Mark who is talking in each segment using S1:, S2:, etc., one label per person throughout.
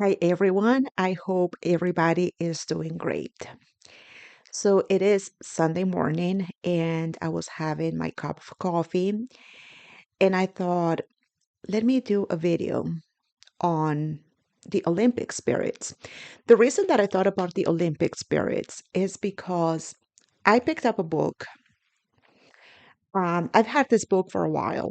S1: Hi, everyone. I hope everybody is doing great. So it is Sunday morning, and I was having my cup of coffee, and I thought, let me do a video on the Olympic spirits. The reason that I thought about the Olympic spirits is because I picked up a book. I've had this book for a while,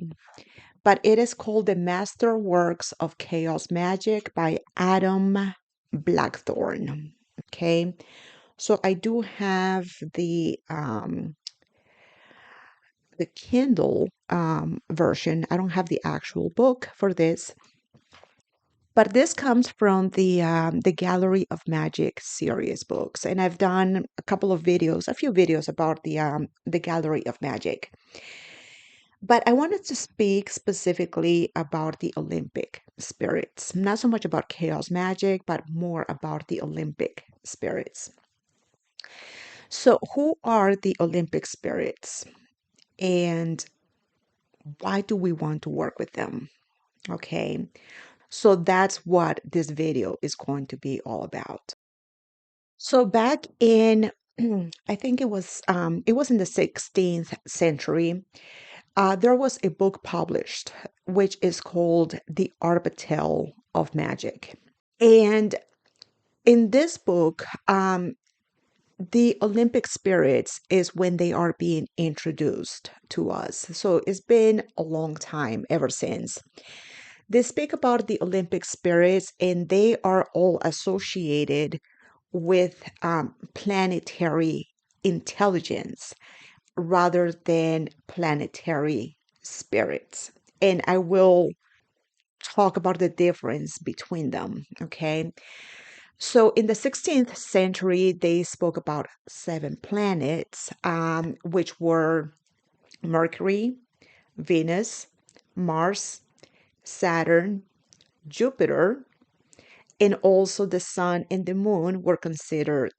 S1: but it is called The Master Works of Chaos Magic by Adam Blackthorne. Okay. So I do have the Kindle version. I don't have the actual book for this, but this comes from the Gallery of Magic series books, and I've done a few videos about the Gallery of Magic. But I wanted to speak specifically about the Olympic spirits, not so much about chaos magic, but more about the Olympic spirits. So, who are the Olympic spirits? And why do we want to work with them? Okay, so that's what this video is going to be all about. So back in, I think it was in the 16th century. There was a book published which is called The Arbatel of Magic, and in this book, the Olympic spirits is when they are being introduced to us. So it's been a long time ever since. They speak about the Olympic spirits, and they are all associated with planetary intelligence rather than planetary spirits. And I will talk about the difference between them. Okay. So in the 16th century, they spoke about seven planets, which were Mercury, Venus, Mars, Saturn, Jupiter, and also the sun and the moon were considered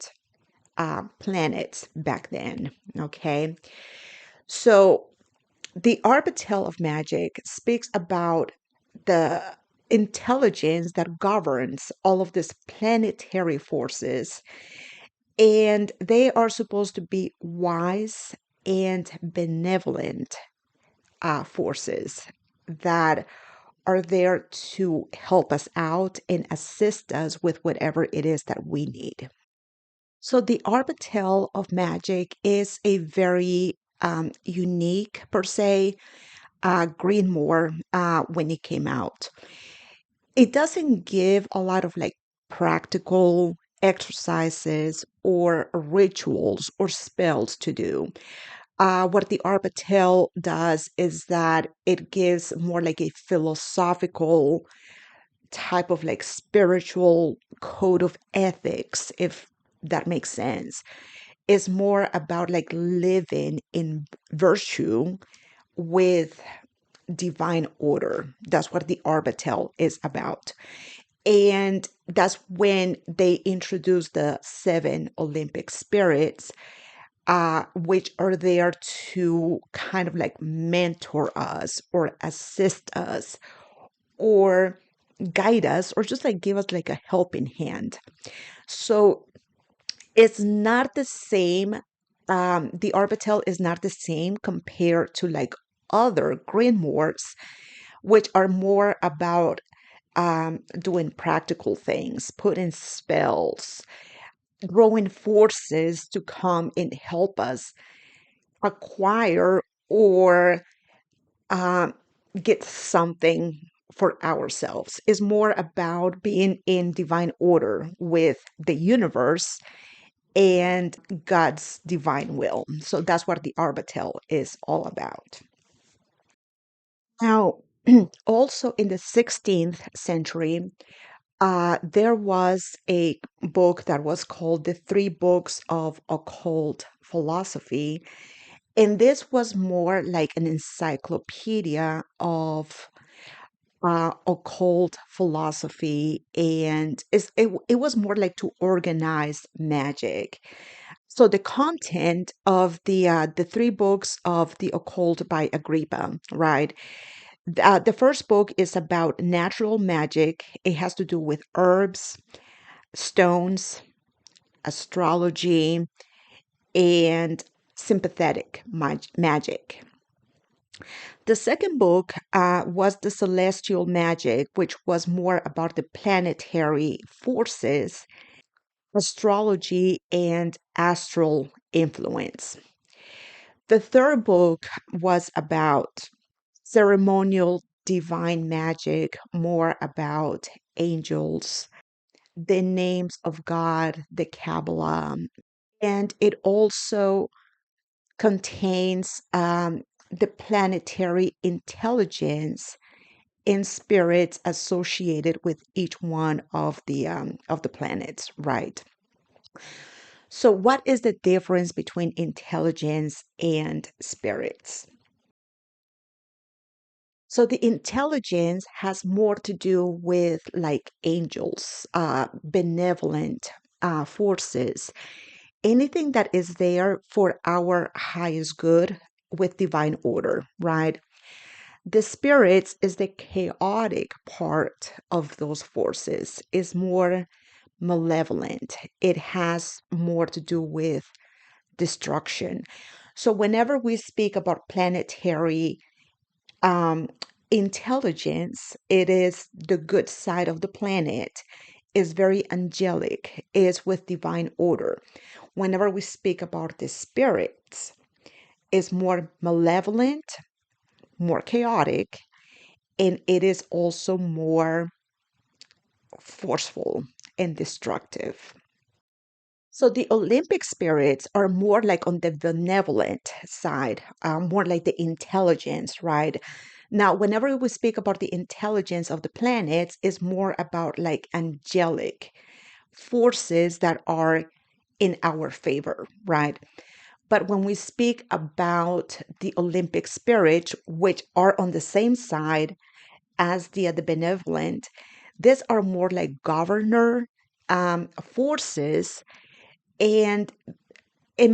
S1: planets back then. Okay. So the Arbatel of Magic speaks about the intelligence that governs all of these planetary forces, and they are supposed to be wise and benevolent forces that are there to help us out and assist us with whatever it is that we need. So, the Arbatel of Magic is a very unique, per se, grimoire when it came out. It doesn't give a lot of like practical exercises or rituals or spells to do. What the Arbatel does is that it gives more like a philosophical type of like spiritual code of ethics, if that makes sense. It's more about like living in virtue with divine order. That's what the Arbatel is about. And that's when they introduce the seven Olympic spirits, which are there to kind of like mentor us or assist us or guide us or just like give us like a helping hand. So it's not the same. The Arbatel is not the same compared to like other grimoires, which are more about doing practical things, putting spells, growing forces to come and help us acquire or um, get something for ourselves. Is more about being in divine order with the universe and God's divine will. So that's what the Arbatel is all about. Now, also in the 16th century, there was a book that was called The Three Books of Occult Philosophy. And this was more like an encyclopedia of occult philosophy. And it was more like to organize magic. So the content of the three books of the occult by Agrippa, right? The first book is about natural magic. It has to do with herbs, stones, astrology, and sympathetic magic. The second book was The Celestial Magic, which was more about the planetary forces, astrology, and astral influence. The third book was about ceremonial divine magic, more about angels, the names of God, the Kabbalah, and it also contains the planetary intelligence and spirits associated with each one of the planets, right? So, what is the difference between intelligence and spirits? So, the intelligence has more to do with like angels, benevolent forces, anything that is there for our highest good with divine order, right? The spirits is the chaotic part of those forces, is more malevolent. It has more to do with destruction. So whenever we speak about planetary um, intelligence, it is the good side of the planet, is very angelic, is with divine order. Whenever we speak about the spirits, is more malevolent, more chaotic, and it is also more forceful and destructive. So the Olympic spirits are more like on the benevolent side, more like the intelligence, right? Now, whenever we speak about the intelligence of the planets, is more about like angelic forces that are in our favor, right? But when we speak about the Olympic spirits, which are on the same side as the benevolent, these are more like governor forces, and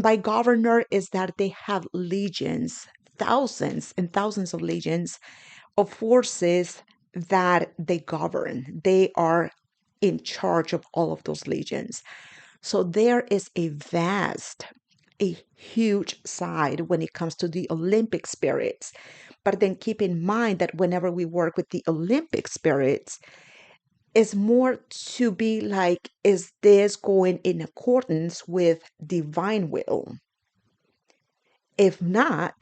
S1: by governor is that they have legions, thousands and thousands of legions of forces that they govern. They are in charge of all of those legions. So there is a huge side when it comes to the Olympic spirits. But then keep in mind that whenever we work with the Olympic spirits, it's more to be like, is this going in accordance with divine will? If not,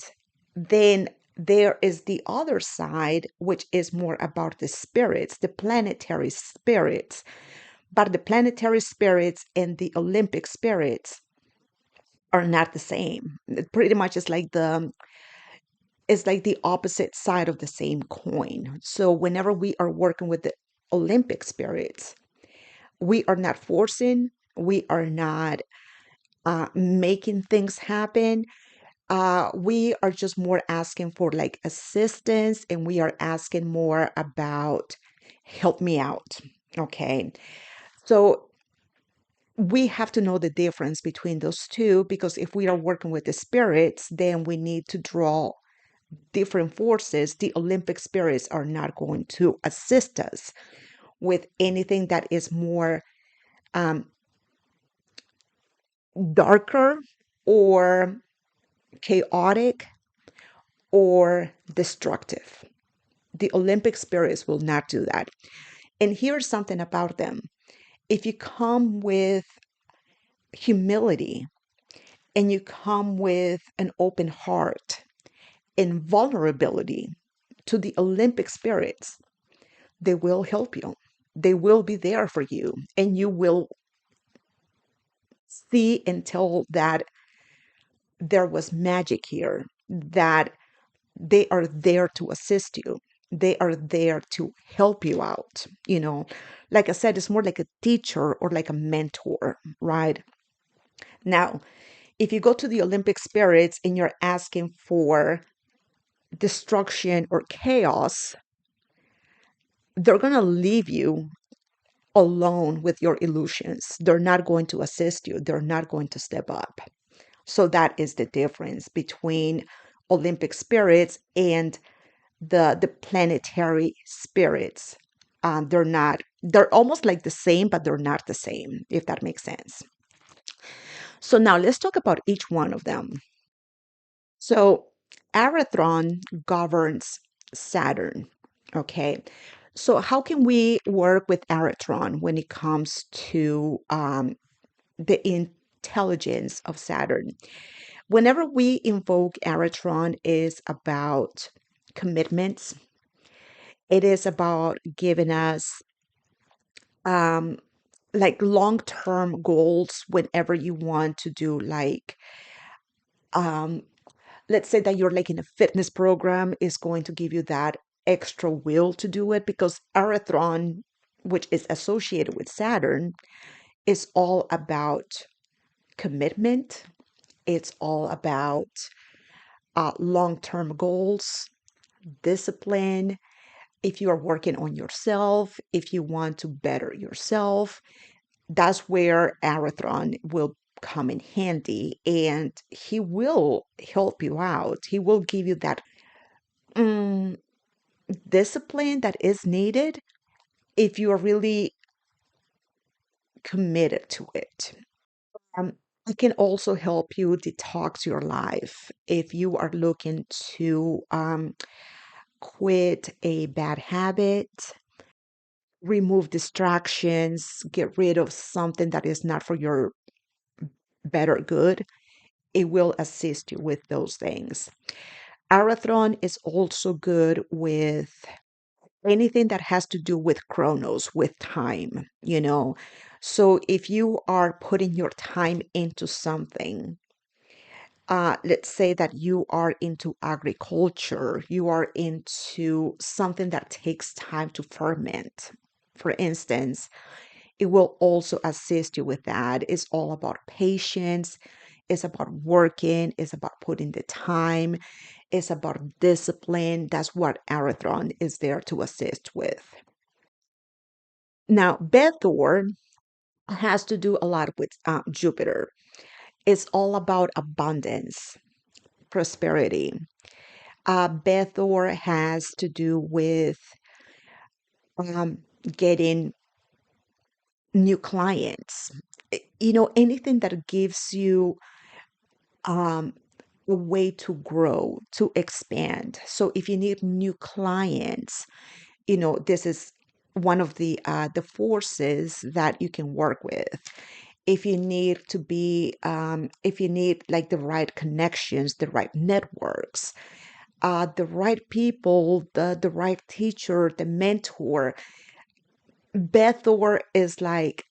S1: then there is the other side, which is more about the spirits, the planetary spirits. But the planetary spirits and the Olympic spirits are not the same. It pretty much is like the opposite side of the same coin. So whenever we are working with the Olympic spirits, we are not forcing, we are not making things happen. We are just more asking for like assistance, and we are asking more about help me out. Okay. So we have to know the difference between those two, because if we are working with the spirits, then we need to draw different forces. The Olympic spirits are not going to assist us with anything that is more um, darker or chaotic or destructive. The Olympic spirits will not do that. And here's something about them. If you come with humility and you come with an open heart and vulnerability to the Olympic spirits, they will help you. They will be there for you, and you will see and tell that there was magic here, that they are there to assist you. They are there to help you out. Like I said, it's more like a teacher or like a mentor, right? Now, if you go to the Olympic spirits and you're asking for destruction or chaos, they're going to leave you alone with your illusions. They're not going to assist you. They're not going to step up. So that is the difference between Olympic spirits and the planetary spirits. They're almost like the same, but they're not the same, if that makes sense. So now let's talk about each one of them. So Arathron governs Saturn. Okay. So how can we work with Arathron when it comes to the intelligence of Saturn? Whenever we invoke Aratron, is about commitments. It is about giving us um, like long-term goals whenever you want to do like um, let's say that you're like in a fitness program is going to give you that extra will to do it because Arathron, which is associated with Saturn, is all about commitment. It's all about long-term goals, discipline. If you are working on yourself, if you want to better yourself, that's where Arathron will come in handy and he will help you out. He will give you that mm, discipline that is needed if you are really committed to it. Um, it can also help you detox your life if you are looking to quit a bad habit, remove distractions, get rid of something that is not for your better good. It will assist you with those things. Arathron is also good with anything that has to do with chronos, with time, you know. So if you are putting your time into something, let's say that you are into agriculture, you are into something that takes time to ferment, for instance, it will also assist you with that. It's all about patience, it's about working, it's about putting the time, it's about discipline. That's what Arathron is there to assist with. Now, Bethor has to do a lot with Jupiter. It's all about abundance, prosperity. Bethor has to do with um, getting new clients. You know, anything that gives you um, a way to grow, to expand. So if you need new clients, you know, this is one of the forces that you can work with. If you need to be, if you need like the right connections, the right networks, the right people, the right teacher, the mentor, Bethor is like,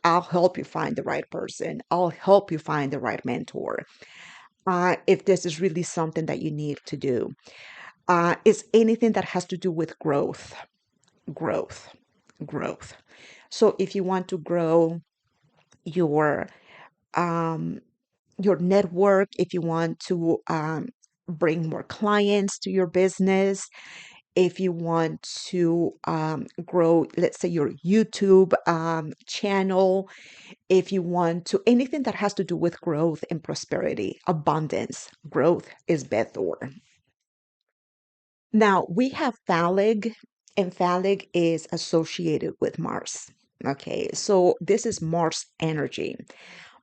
S1: I'll help you find the right person. I'll help you find the right mentor. If this is really something that you need to do, is anything that has to do with growth, growth, growth. So if you want to grow your um, your network, if you want to bring more clients to your business, if you want to grow, let's say your YouTube channel, if you want to anything that has to do with growth and prosperity, abundance, growth is Bethor. Now we have Phaleg, and Phaleg is associated with Mars. Okay, so this is Mars energy.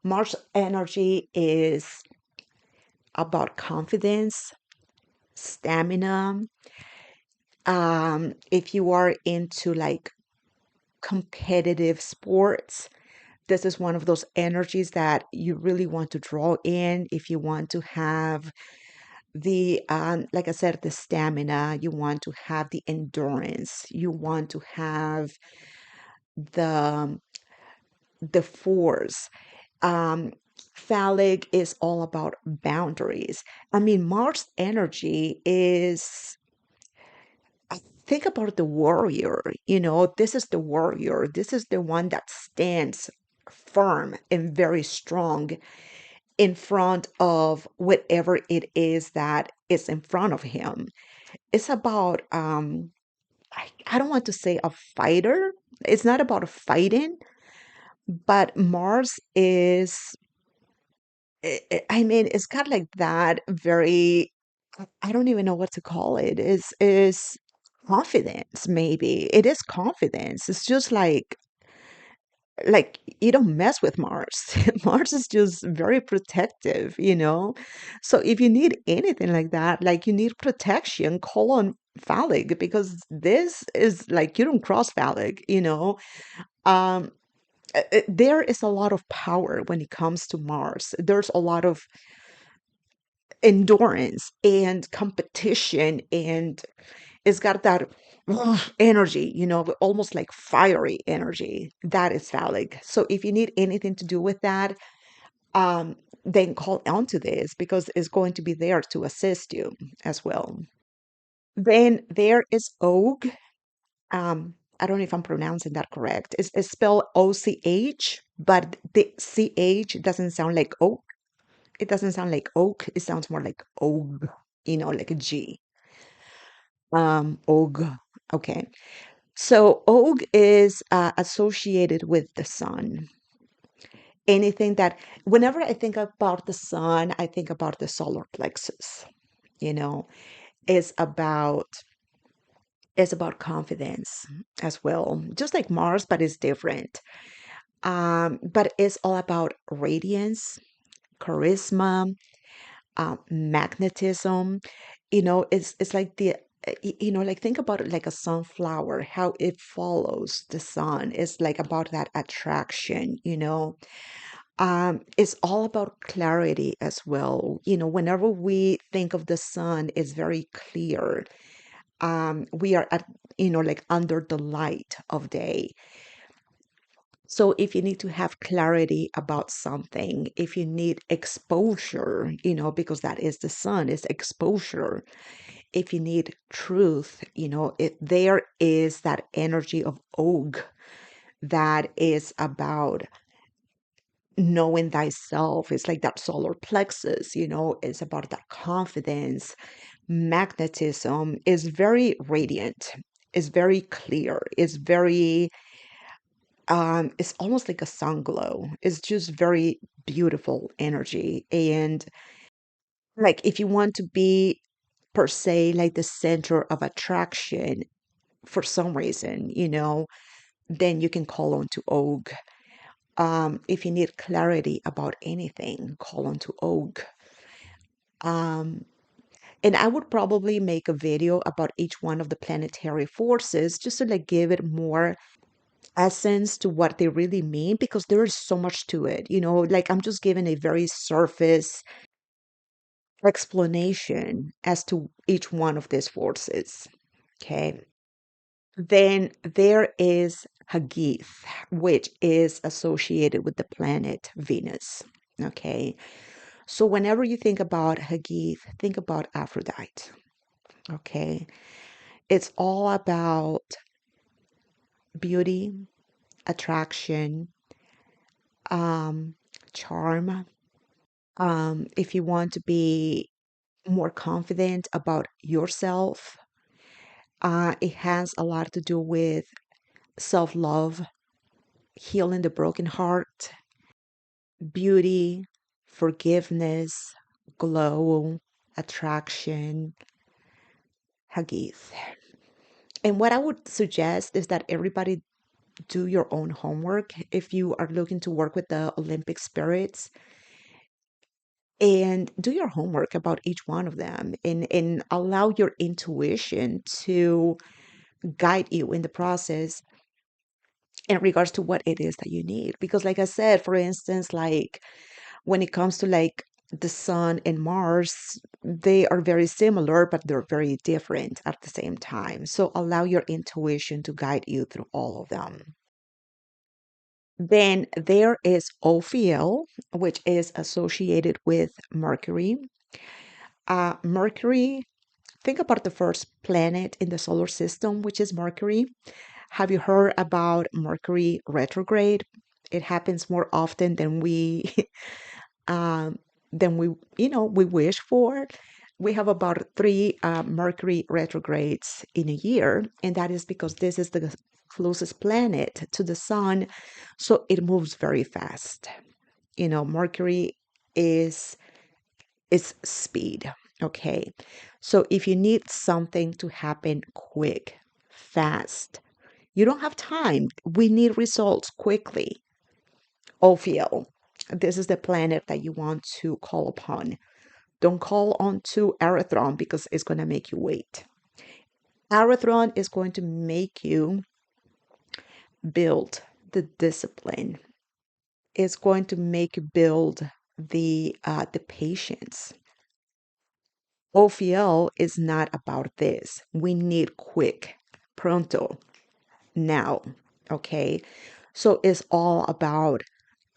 S1: Mars energy is about confidence, stamina. If you are into like competitive sports, this is one of those energies that you really want to draw in. If you want to have like I said, the stamina, you want to have the endurance, you want to have the force. Um, Phallic is all about boundaries. I mean, Mars energy is, think about the warrior. You know, this is the warrior. This is the one that stands firm and very strong in front of whatever it is that is in front of him. It's about I don't want to say a fighter. It's not about fighting, but Mars is I mean, it's got like that very. I don't even know what to call it. Is confidence, maybe. It is confidence. It's just like you don't mess with Mars. Mars is just very protective, you know? So if you need anything like that, like you need protection, call on phallic, because this is like you don't cross phallic, you know? Um, there is a lot of power when it comes to Mars. There's a lot of endurance and competition, and it's got that energy, you know, almost like fiery energy. That is phallic. So if you need anything to do with that, um, then call onto this because it's going to be there to assist you as well. Then there is Og. I don't know if I'm pronouncing that correct. It's spelled OCH, but the CH doesn't sound like oak. It doesn't sound like oak. It sounds more like og, you know, like a G. Og. Okay. So Og is associated with the sun. Anything that, whenever I think about the sun, I think about the solar plexus, you know, is about is about confidence as well, just like Mars, but it's different. But it's all about radiance, charisma, magnetism. You know, it's like you know, like think about it like a sunflower, how it follows the sun. It's like about that attraction, you know. It's all about clarity as well. You know, whenever we think of the sun, it's very clear. We are at, you know, like under the light of day. So if you need to have clarity about something, if you need exposure, you know, because that is the sun, is exposure. If you need truth, you know, there is that energy of Og that is about knowing thyself. It's like that solar plexus, you know, it's about that confidence. Magnetism is very radiant, is very clear, is very it's almost like a sun glow. It's just very beautiful energy. And like if you want to be per se like the center of attraction for some reason, you know, then you can call on to Og. If you need clarity about anything, call on to Og. Um, and I would probably make a video about each one of the planetary forces just to like give it more essence to what they really mean because there is so much to it. You know, like I'm just giving a very surface explanation as to each one of these forces. Okay. Then there is Hagith, which is associated with the planet Venus. Okay. So whenever you think about Hagith, think about Aphrodite. Okay. It's all about beauty, attraction, um, charm. If you want to be more confident about yourself, it has a lot to do with self love, healing the broken heart, beauty, forgiveness, glow, attraction, Hagith. And what I would suggest is that everybody do your own homework if you are looking to work with the Olympic spirits and do your homework about each one of them and allow your intuition to guide you in the process in regards to what it is that you need. Because, like I said, for instance, like when it comes to like the sun and Mars, they are very similar, but they're very different at the same time. So allow your intuition to guide you through all of them. Then there is Ophiel, which is associated with Mercury. Mercury, think about the first planet in the solar system, which is Mercury. Have you heard about Mercury retrograde? It happens more often um, than we, you know, we wish for. We have about three Mercury retrogrades in a year, and that is because this is the closest planet to the sun, so it moves very fast. You know, Mercury is speed. Okay. So if you need something to happen quick, fast, you don't have time. We need results quickly. Ophiel, this is the planet that you want to call upon. Don't call on to Arathron because it's going to make you wait. Arathron is going to make you build the discipline. It's going to make you build the patience. OFL is not about this. We need quick, pronto, now. Okay. So it's all about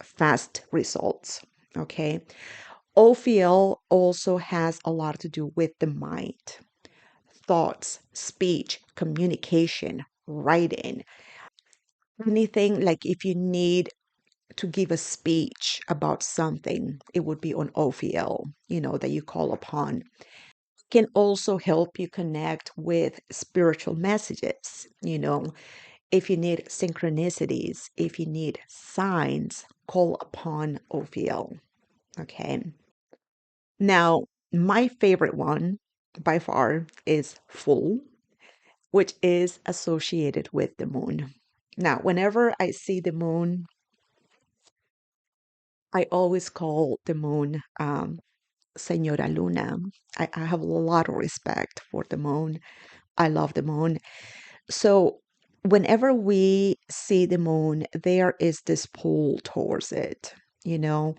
S1: fast results. Okay. OFL also has a lot to do with the mind, thoughts, speech, communication, writing, anything like if you need to give a speech about something, it would be on OFL, that you call upon. Can also help you connect with spiritual messages, if you need synchronicities, if you need signs, call upon OFL. Okay. Now, my favorite one by far is full, which is associated with the moon. Now, whenever I see the moon, I always call the moon Señora Luna. I have a lot of respect for the moon. I love the moon. So, whenever we see the moon, there is this pull towards it, you know.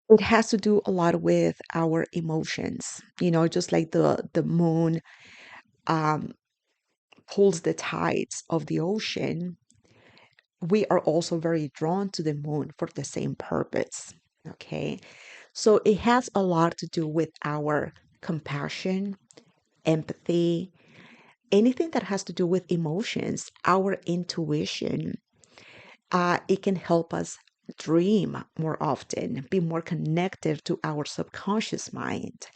S1: It has to do a lot with our emotions, just like the moon um, pulls the tides of the ocean. We are also very drawn to the moon for the same purpose. Okay. So it has a lot to do with our compassion, empathy, anything that has to do with emotions, our intuition. It can help us dream more often, be more connected to our subconscious mind.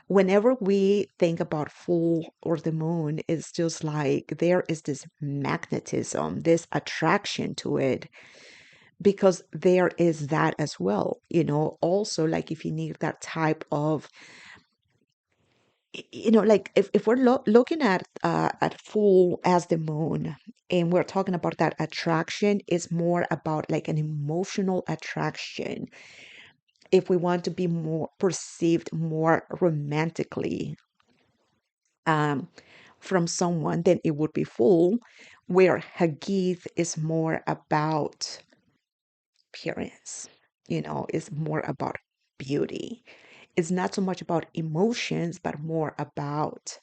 S1: Whenever we think about full or the moon, it's just like there is this magnetism, this attraction to it, because there is that as well. Also, like if you need that type of, like if we're looking at full as the moon, and we're talking about that attraction, is more about like an emotional attraction. If we want to be more perceived more romantically um, from someone, then it would be full, where Hagith is more about appearance, is more about beauty. It's not so much about emotions, but more about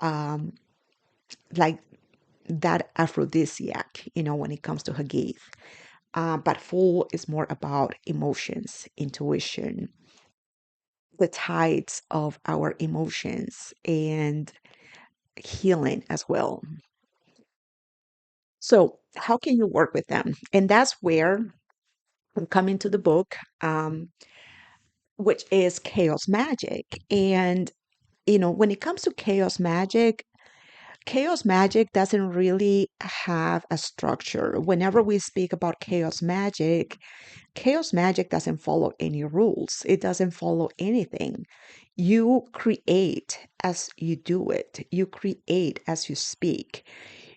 S1: um, like that aphrodisiac, when it comes to Hagith. But full is more about emotions, intuition, the tides of our emotions, and healing as well. So, how can you work with them? And that's where I'm coming to the book, which is Chaos Magick. And, when it comes to Chaos Magick doesn't really have a structure. Whenever we speak about Chaos Magick doesn't follow any rules, it doesn't follow anything. You create as you do it, you create as you speak.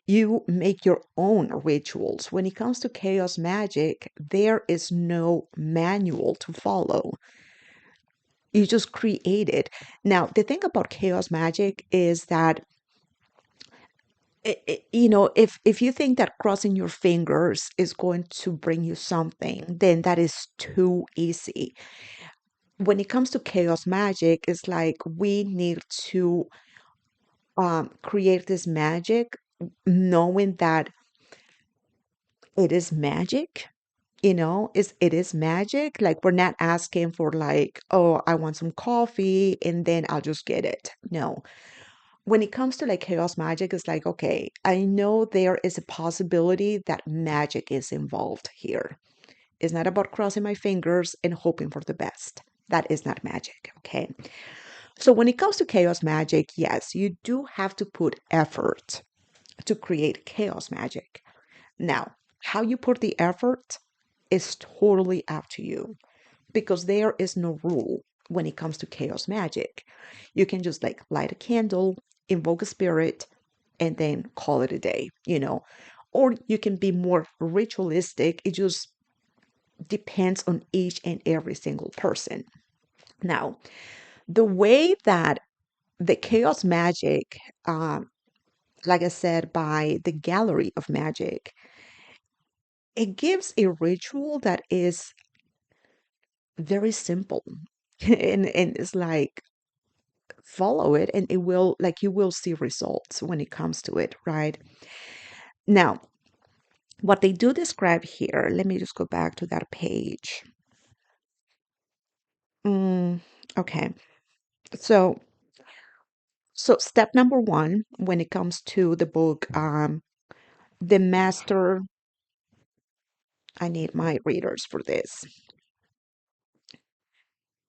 S1: You make your own rituals. When it comes to Chaos Magick, there is no manual to follow. You just create it. Now, the thing about Chaos Magick is that if you think that crossing your fingers is going to bring you something, then that is too easy. When it comes to Chaos Magick, it's like we need to create this magic, knowing that it is magic. It is magic. Like we're not asking for like, oh, I want some coffee and then I'll just get it. No. When it comes to like Chaos Magick, it's like, okay, I know there is a possibility that magic is involved here. It's not about crossing my fingers and hoping for the best. That is not magic. Okay. So when it comes to Chaos Magick, yes, you do have to put effort to create Chaos Magick. Now, how you put the effort is totally up to you, because there is no rule. when it comes to chaos magic. You can just like light a candle, invoke a spirit, and then call it a day, Or you can be more ritualistic. It just depends on each and every single person. Now, the way that the chaos magic, like I said, by the Gallery of Magic, it gives a ritual that is very simple. And it's like follow it and it will like you will see results when it comes to it, right? Now, what they do describe here, let me just go back to that page. Mm, okay. So step number one when it comes to the book, the master, I need my readers for this.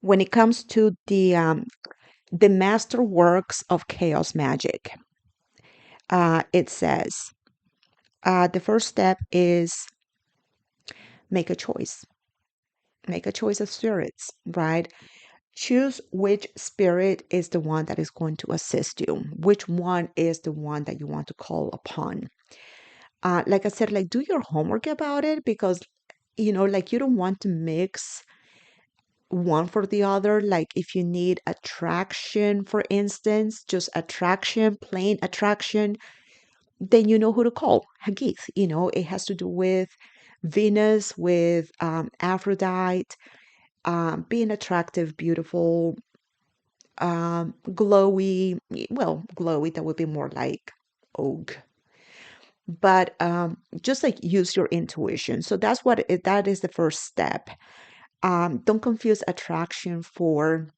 S1: When it comes to the master works of chaos magic, it says the first step is make a choice. Make a choice of spirits, right? Choose which spirit is the one that is going to assist you, which one is the one that you want to call upon. Like I said, like do your homework about it because, like you don't want to mix one for the other. Like if you need attraction, for instance, just attraction, plain attraction, then you know who to call. Hagith, it has to do with Venus, with Aphrodite, being attractive, beautiful, glowy. Well, glowy, that would be more like oak. But just like use your intuition. So that's that is the first step. Don't confuse attraction for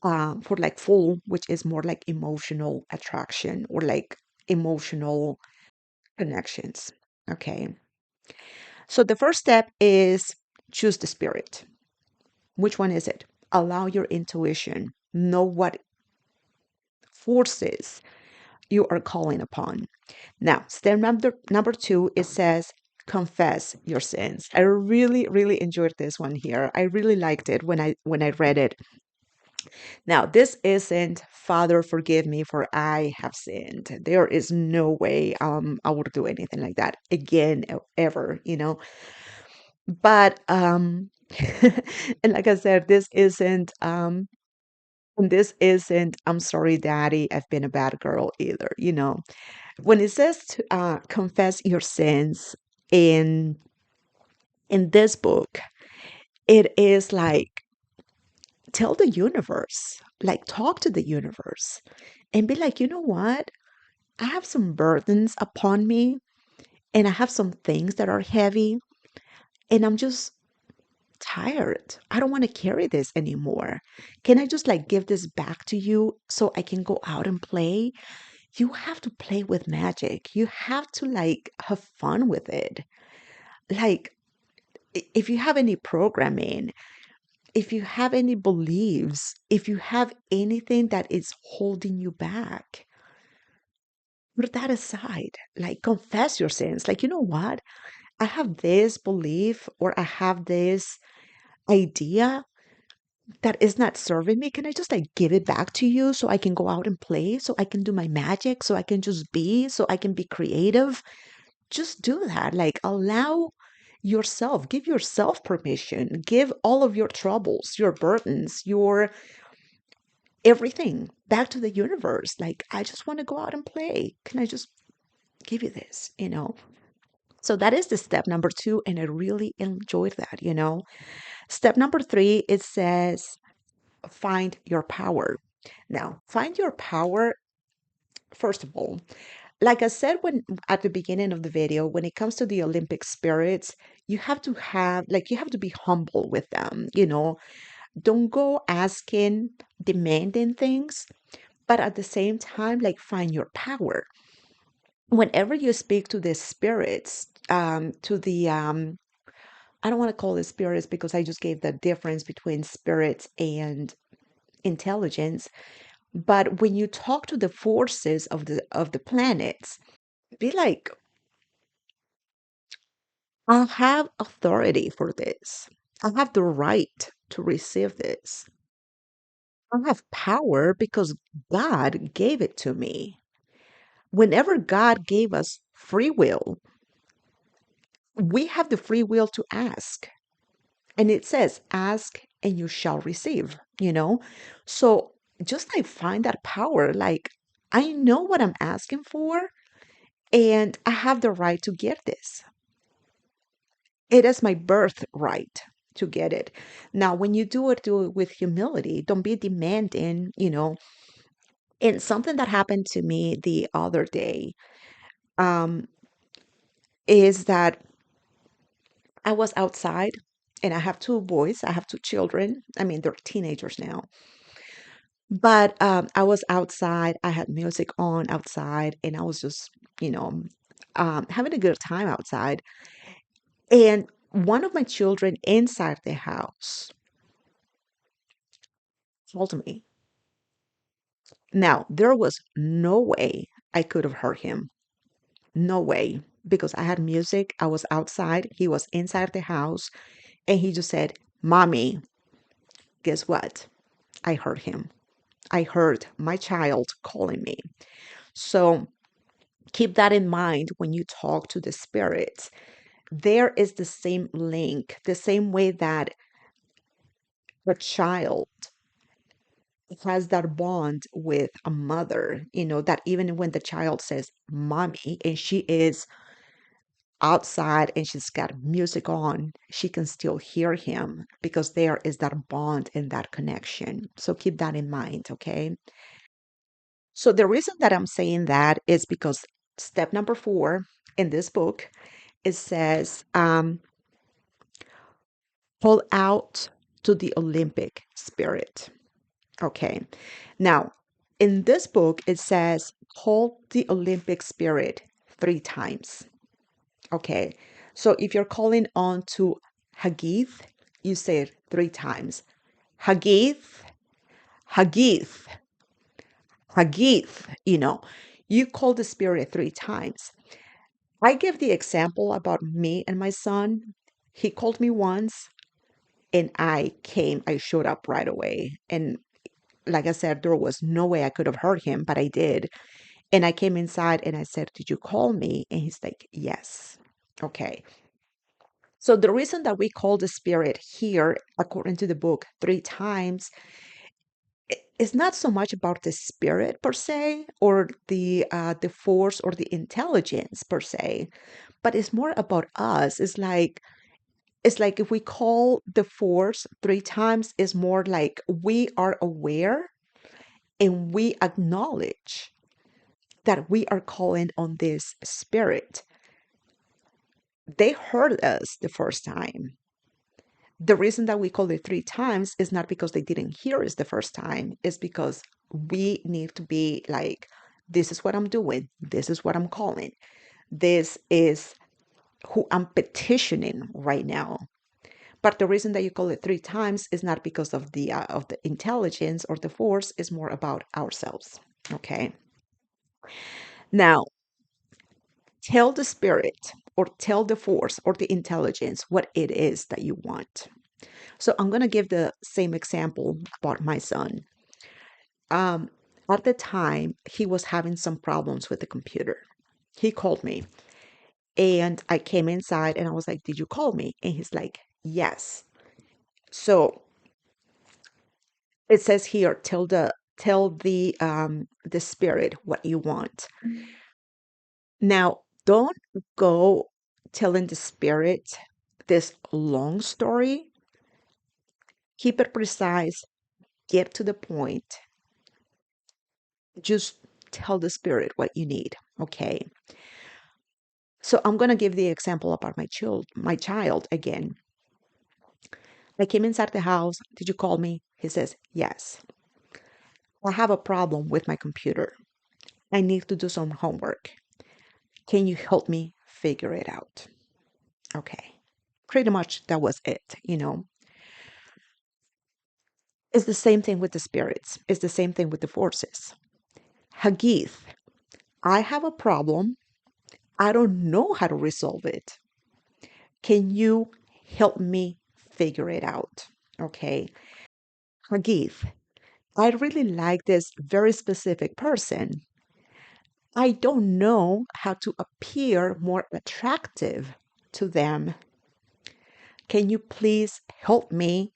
S1: like full, which is more like emotional attraction or like emotional connections. Okay. So the first step is choose the spirit. Which one is it? Allow your intuition. Know what forces you are calling upon. Now, step number two, it says confess your sins. I really, really enjoyed this one here. I really liked it when I read it. Now, this isn't Father, forgive me for I have sinned. There is no way I would do anything like that again ever, But and like I said, this isn't I'm sorry, Daddy, I've been a bad girl either. When it says to confess your sins in this book, it is like tell the universe, like talk to the universe and be like, you know what? I have some burdens upon me and I have some things that are heavy and I'm just tired. I don't want to carry this anymore. Can I just like give this back to you so I can go out and play? You have to play with magic. You have to like have fun with it. Like if you have any programming, if you have any beliefs, if you have anything that is holding you back, put that aside. Like confess your sins. Like, you know what? I have this belief or I have this idea that is not serving me. Can I just like give it back to you so I can go out and play, so I can do my magic, so I can just be, so I can be creative? Just do that. Like allow yourself, give yourself permission, give all of your troubles, your burdens, your everything back to the universe. Like, I just want to go out and play. Can I just give you this? So that is the step number two. And I really enjoyed that. Step number three, it says, find your power. Now, find your power, first of all, like I said when at the beginning of the video, when it comes to the Olympic spirits, you have to be humble with them. Don't go asking, demanding things, but at the same time, like find your power. Whenever you speak to the spirits, to the I don't want to call it spirits because I just gave the difference between spirits and intelligence. But when you talk to the forces of the planets, be like, I have authority for this. I have the right to receive this. I have power because God gave it to me. Whenever God gave us free will, we have the free will to ask. And it says, ask and you shall receive, you know? So just I find that power, like I know what I'm asking for and I have the right to get this. It is my birthright to get it. Now, when you do it with humility. Don't be demanding, And something that happened to me the other day um, is that I was outside and I have two boys, I have two children. I mean, they're teenagers now. But I was outside, I had music on outside, and I was just, you know, having a good time outside. And one of my children inside the house told me, now, there was no way I could have heard him. No way. Because I had music, I was outside, he was inside the house, and he just said, Mommy, guess what? I heard him. I heard my child calling me. So keep that in mind when you talk to the spirits. There is the same link, the same way that a child has that bond with a mother, that even when the child says mommy and she is outside and she's got music on, she can still hear him because there is that bond and that connection. So keep that in mind, okay? So the reason that I'm saying that is because step number 4 in this book, it says, pull out to the Olympic spirit. Okay. Now, in this book, it says, call the Olympic spirit 3 times. Okay. So if you're calling on to Hagith, you say it 3 times. Hagith, Hagith, Hagith, you call the spirit 3 times. I give the example about me and my son. He called me once and I showed up right away. And like I said, there was no way I could have heard him, but I did. And I came inside and I said, did you call me? And he's like, yes. Okay. So the reason that we call the spirit here, according to the book, 3 times, is not so much about the spirit per se, or the force or the intelligence per se, but it's more about us. It's like if we call the force 3 times, it's more like we are aware and we acknowledge that we are calling on this spirit. They heard us the first time. The reason that we call it 3 times is not because they didn't hear us the first time, it's because we need to be like, this is what I'm doing, this is what I'm calling, this is who I'm petitioning right now. But the reason that you call it 3 times is not because of the intelligence or the force, is more about ourselves. Okay. Now, tell the spirit or tell the force or the intelligence what it is that you want. So I'm going to give the same example about my son. Um, at the time, he was having some problems with the computer. He called me and I came inside and I was like, did you call me? And he's like, yes. So it says here, tell the spirit what you want. Now, don't go telling the spirit this long story. Keep it precise, get to the point. Just tell the spirit what you need, okay? So I'm going to give the example about my child again. I came inside the house. Did you call me? He says, yes. I have a problem with my computer. I need to do some homework. Can you help me figure it out? Okay. Pretty much that was it. It's the same thing with the spirits. It's the same thing with the forces. Hagith, I have a problem. I don't know how to resolve it. Can you help me figure it out? Okay. Hagith, I really like this very specific person. I don't know how to appear more attractive to them. Can you please help me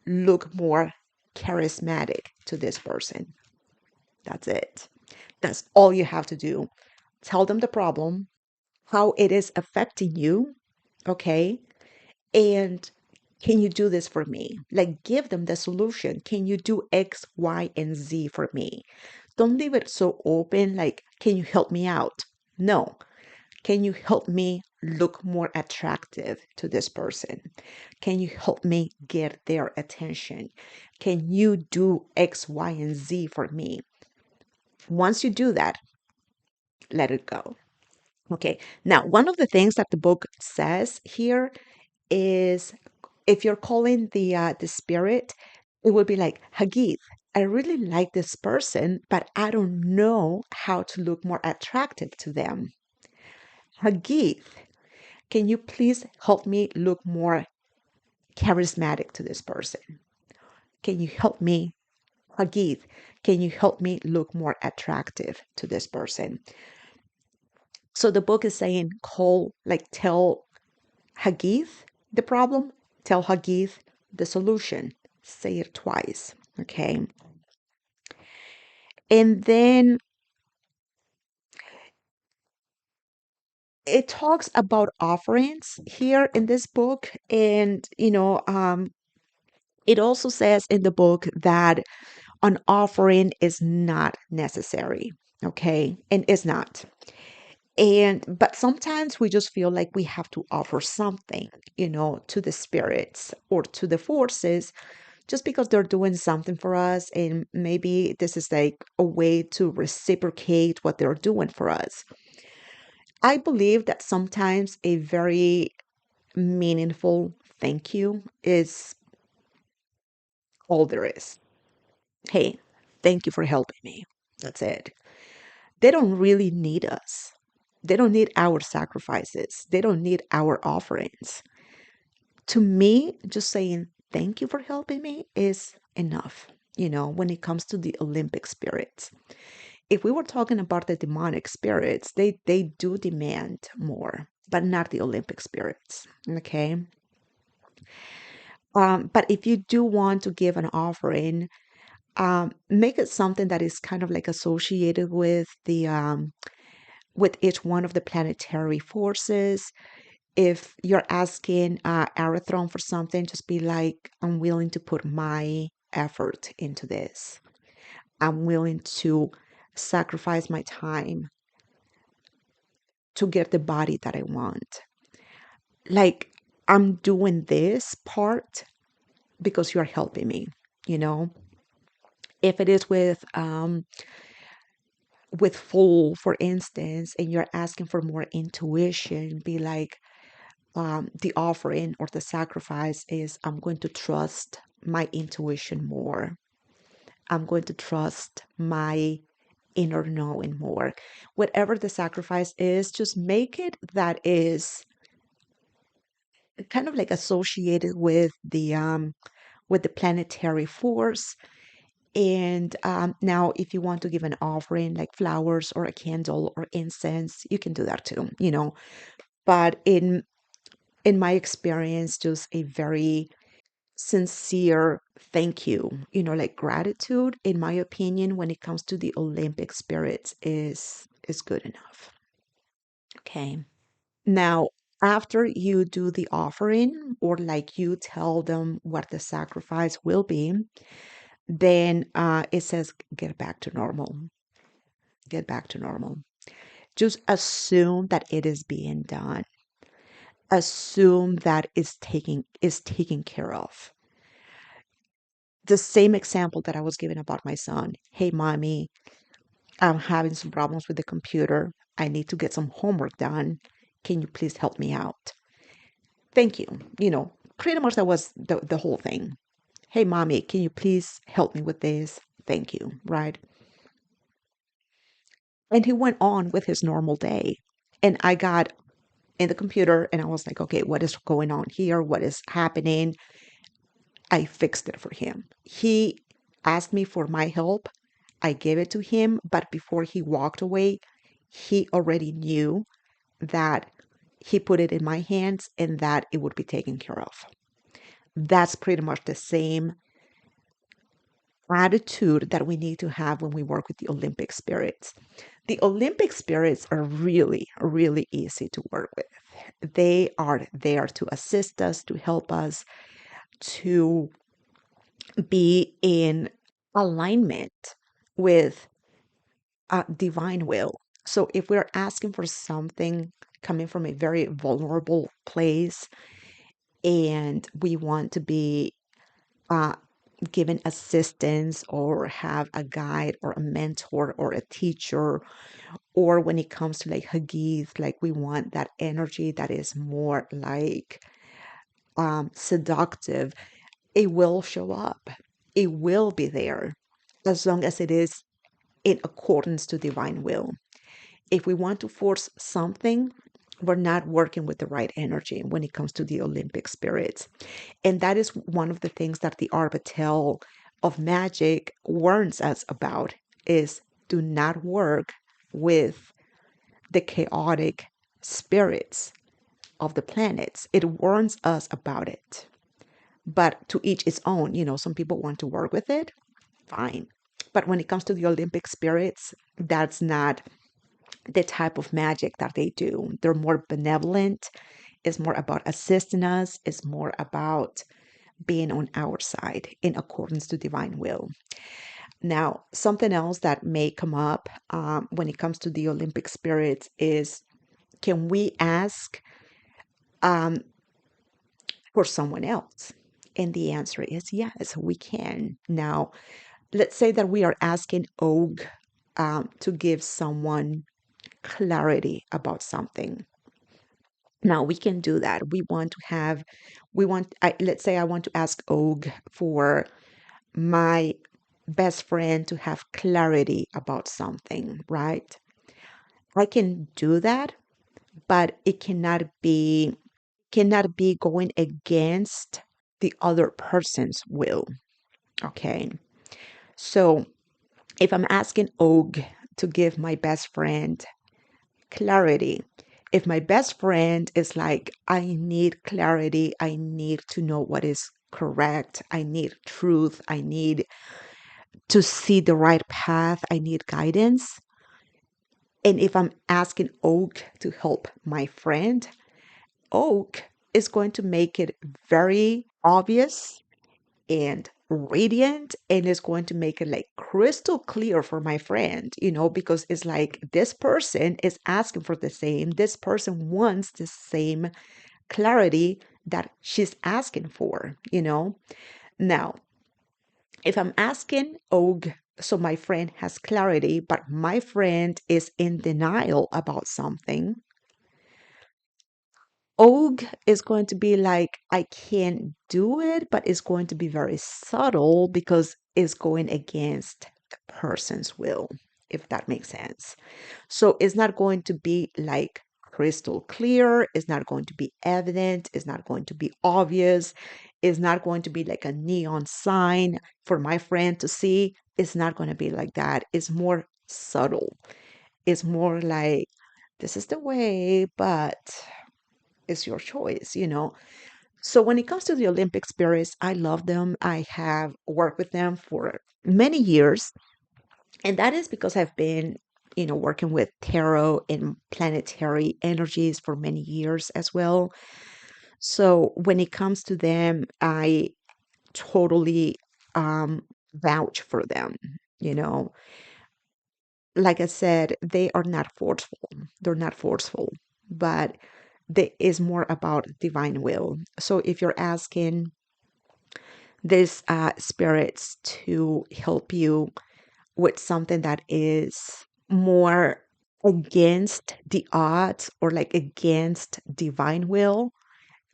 S1: look more charismatic to this person? That's it. That's all you have to do. Tell them the problem, how it is affecting you, okay? And can you do this for me? Like, give them the solution. Can you do X, Y, and Z for me? Don't leave it so open, like, can you help me out? No. Can you help me look more attractive to this person? Can you help me get their attention? Can you do X, Y, and Z for me? Once you do that, let it go. Okay. Now, one of the things that the book says here is if you're calling the spirit, it would be like, Hagith, I really like this person, but I don't know how to look more attractive to them. Hagith, can you please help me look more charismatic to this person? Can you help me, Hagith? Can you help me look more attractive to this person? So the book is saying, tell Hagith the problem, tell Hagith the solution. Say it twice, okay? And then it talks about offerings here in this book. And, it also says in the book that an offering is not necessary, okay? And it's not. But sometimes we just feel like we have to offer something, to the spirits or to the forces just because they're doing something for us. And maybe this is like a way to reciprocate what they're doing for us. I believe that sometimes a very meaningful thank you is all there is. Hey, thank you for helping me. That's it. They don't really need us. They don't need our sacrifices. They don't need our offerings. To me, just saying thank you for helping me is enough, when it comes to the Olympic spirits. If we were talking about the demonic spirits, they do demand more, but not the Olympic spirits. Okay. But if you do want to give an offering, make it something that is kind of like associated with each one of the planetary forces. If you're asking Arathron for something, just be like, I'm willing to put my effort into this. I'm willing to sacrifice my time to get the body that I want. Like, I'm doing this part because you're helping me, you know? If it is with full, for instance, and you're asking for more intuition, be like, the offering or the sacrifice is I'm going to trust my intuition more. I'm going to trust my inner knowing more. Whatever the sacrifice is, just make it that is kind of like associated with the planetary force. And now, if you want to give an offering like flowers or a candle or incense, you can do that too. But in my experience, just a very sincere thank you, like gratitude, in my opinion, when it comes to the Olympic spirits is good enough. Okay. Now, after you do the offering or like you tell them what the sacrifice will be, then it says get back to normal. Get back to normal. Just assume that it is being done. Assume that is taken care of. The same example that I was giving about my son. Hey, mommy, I'm having some problems with the computer. I need to get some homework done. Can you please help me out? Thank you. Pretty much that was the whole thing. Hey, mommy, can you please help me with this? Thank you. Right. And he went on with his normal day. And I got in the computer and I was like, okay, what is going on here? What is happening? I fixed it for him. He asked me for my help. I gave it to him, but before he walked away, he already knew that he put it in my hands and that it would be taken care of. That's pretty much the same attitude that we need to have when we work with the Olympic spirits. The Olympic spirits are really, really easy to work with. They are there to assist us, to help us, to be in alignment with divine will. So if we're asking for something coming from a very vulnerable place and we want to be uh, given assistance or have a guide or a mentor or a teacher, or when it comes to like Hagith, like we want that energy that is more like seductive, it will show up. It will be there as long as it is in accordance to divine will. If we want to force something, we're not working with the right energy when it comes to the Olympic spirits. And that is one of the things that the Arbatel of magic warns us about is do not work with the chaotic spirits of the planets. It warns us about it. But to each its own, some people want to work with it, fine. But when it comes to the Olympic spirits, that's not the type of magic that they do. They're more benevolent. It's more about assisting us. It's more about being on our side in accordance to divine will. Now, something else that may come up when it comes to the Olympic spirits is, can we ask um, for someone else? And the answer is yes, we can. Now, let's say that we are asking Og to give someone clarity about something. Now we can do that. Let's say I want to ask Og for my best friend to have clarity about something, right? I can do that, but it cannot be going against the other person's will. Okay. So if I'm asking Og to give my best friend clarity, if my best friend is like, I need clarity, I need to know what is correct, I need truth, I need to see the right path, I need guidance. And if I'm asking Og to help my friend, Og is going to make it very obvious and radiant, and is going to make it like crystal clear for my friend, because it's like this person is asking for the same, this person wants the same clarity that she's asking for. Now, if I'm asking Og so my friend has clarity, but my friend is in denial about something, Og is going to be like, I can't do it, but it's going to be very subtle because it's going against the person's will, if that makes sense. So it's not going to be like crystal clear, it's not going to be evident, it's not going to be obvious, it's not going to be like a neon sign for my friend to see. It's not going to be like that. It's more subtle. It's more like, this is the way, but it's your choice. So when it comes to the Olympic spirits, I love them. I have worked with them for many years. And that is because I've been, working with tarot and planetary energies for many years as well. So when it comes to them, I totally vouch for them. You know, like I said, they are not forceful. They're not forceful, but there is more about divine will. So if you're asking these spirits to help you with something that is more against the odds or like against divine will,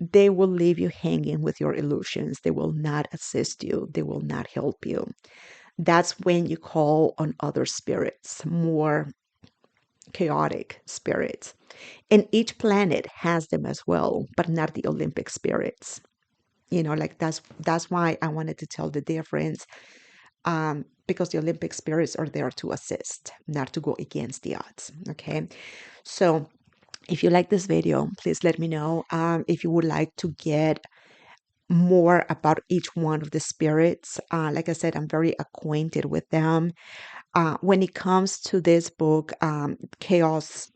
S1: they will leave you hanging with your illusions. They will not assist you. They will not help you. That's when you call on other spirits, more chaotic spirits. And each planet has them as well, but not the Olympic spirits. Like that's why I wanted to tell the difference, because the Olympic spirits are there to assist, not to go against the odds. Okay, so if you like this video, please let me know. If you would like to get more about each one of the spirits, like I said, I'm very acquainted with them. When it comes to this book, Chaos,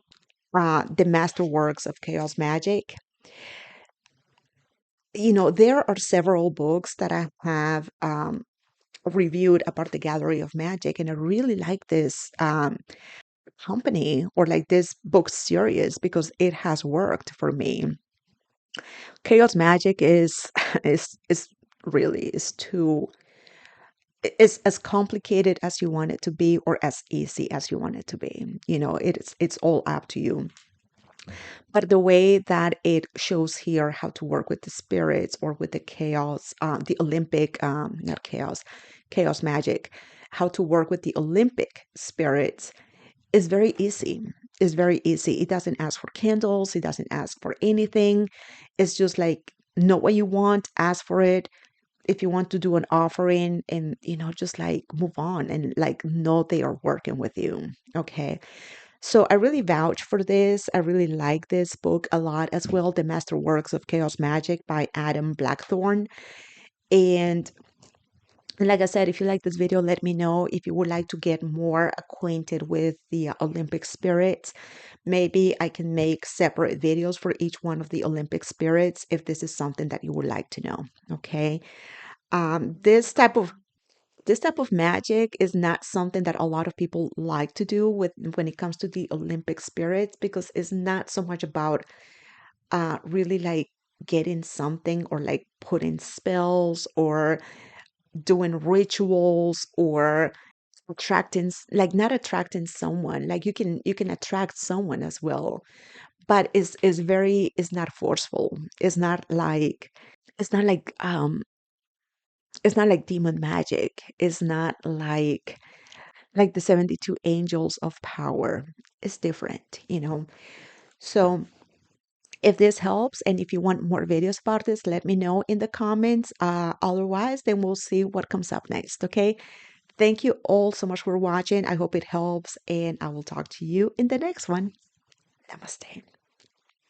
S1: the Masterworks of Chaos Magic, there are several books that I have reviewed about the Gallery of Magic, and I really like this company, or like this book series, because it has worked for me. Chaos Magic is is really is too is as complicated as you want it to be, or as easy as you want it to be. It's all up to you. But the way that it shows here how to work with the spirits, or with the chaos, the Olympic, not chaos, Chaos Magic, how to work with the Olympic spirits is very easy. It's very easy. It doesn't ask for candles. It doesn't ask for anything. It's just like, know what you want, ask for it. If you want to do an offering, and just like move on, and like know they are working with you. Okay. So I really vouch for this. I really like this book a lot as well, The Masterworks of Chaos Magic by Adam Blackthorne. And like I said, if you like this video, let me know. If you would like to get more acquainted with the Olympic spirits, maybe I can make separate videos for each one of the Olympic spirits, if this is something that you would like to know. Okay. This type of magic is not something that a lot of people like to do with when it comes to the Olympic spirits, because it's not so much about really like getting something, or like putting spells, or doing rituals, or like not attracting someone. Like you can attract someone as well, but it's not forceful. It's not like demon magic. It's not like the 72 angels of power. Is different. So if this helps, and if you want more videos about this, let me know in the comments. Otherwise, then we'll see what comes up next. Okay. Thank you all so much for watching. I hope it helps, and I will talk to you in the next one. Namaste.